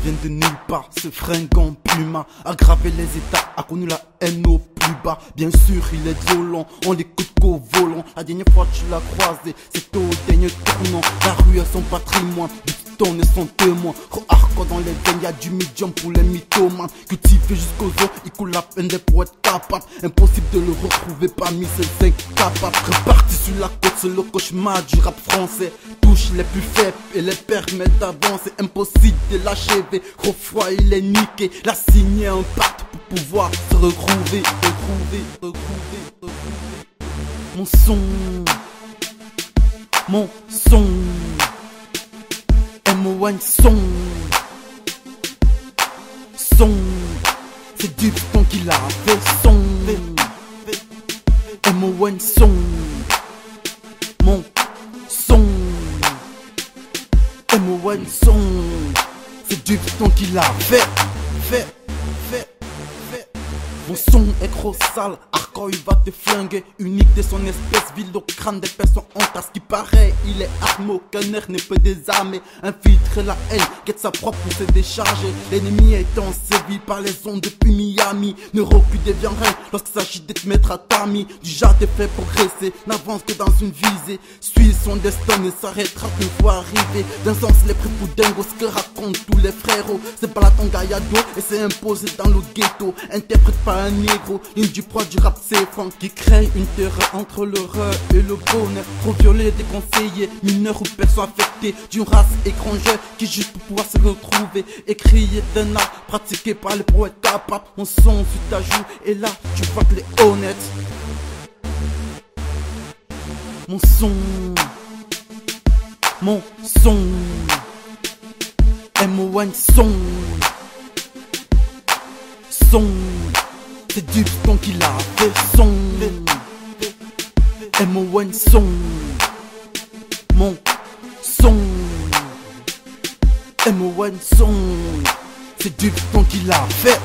viennent de nulle part. Ce fringant Puma a gravé les états, a connu la haine au plus bas. Bien sûr il est violent, on l'écoute qu'au volant. La dernière fois que tu l'as croisé, c'était au dernier tournant. La rue est son patrimoine, du ton est son témoin. Hardcore dans les veines, y'a du medium pour les mythomanes. Cultivé jusqu'aux os, il coule la peine des pour être capable. Impossible de le retrouver parmi ces 5 capables. Reparti sur la côte, c'est le cauchemar du rap français. Touche les plus faibles et les permettent d'avancer. Impossible de l'achever, trop froid il est niqué. Il a signé un pacte pour pouvoir se retrouver. Mon son, M.O.N son, c'est du ton qu'il a fait son. M.O.N son, mon son, M.O.N son, c'est du ton qu'il a fait. Mon son est trop sale, hardcore il va te flinguer. Unique de son espèce, vide au crâne des personnes en tasse. Qui paraît, il est armé, aucun air ne peut désarmer. Infiltrer la haine, quête sa propre pour se décharger. L'ennemi étant sévi par les ondes depuis Miami. Ne recule devient rien lorsqu'il s'agit de te mettre à tamis. Du genre te fait progresser, n'avance que dans une visée. Suis son destin, ne s'arrêtera qu'une fois arrivé. D'un sens les prix pour dingo, ce que racontent tous les frérots. C'est pas la Tongayado et c'est imposé dans le ghetto. Interprète pas un négro, ligne du poids du rap c'est Franck qui crée une terreur entre l'horreur et le bonheur. Trop violé, déconseillé, mineur ou personne affectée d'une race étrangère qui juste pour pouvoir se retrouver. Écrié d'un art pratiqué par les poètes capables. On son sur ta joue et là tu vois que les honnêtes. Mon son, M.O.N son, c'est du ton qu'il a fait son. M.O.N son, mon son, M.O.N son, c'est du ton qu'il a fait.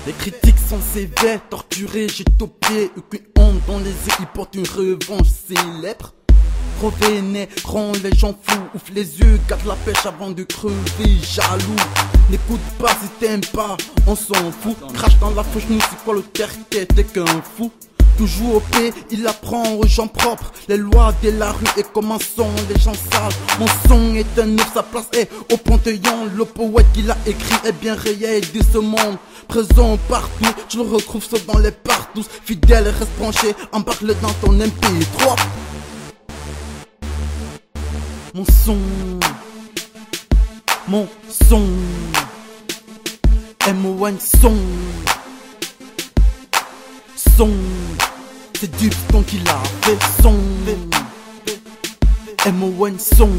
Les critiques sont sévères, torturés, j'ai topé. Aucune honte dans les yeux, ils portent une revanche célèbre. Trop vénère, rend les gens fous, ouvre les yeux, garde la pêche avant de crever, jaloux. N'écoute pas si t'aimes pas, on s'en fout. Crache dans la fauche, nous c'est quoi le terre-tête, t'es qu'un fou. Toujours au paix, il apprend aux gens propres les lois de la rue et comment sont les gens sales. Mon son est un ouf, sa place est au Panthéon. Le poète qu'il a écrit est bien réel de ce monde. Présent partout, tu le retrouves sauf dans les partous. Fidèle, reste branché, embarque-le dans ton MP3. Mon son, M.O.N son, c'est du ton qu'il a fait son. M.O.N son,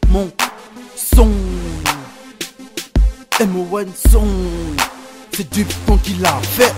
mon son, M.O.N son, c'est du ton qu'il a fait.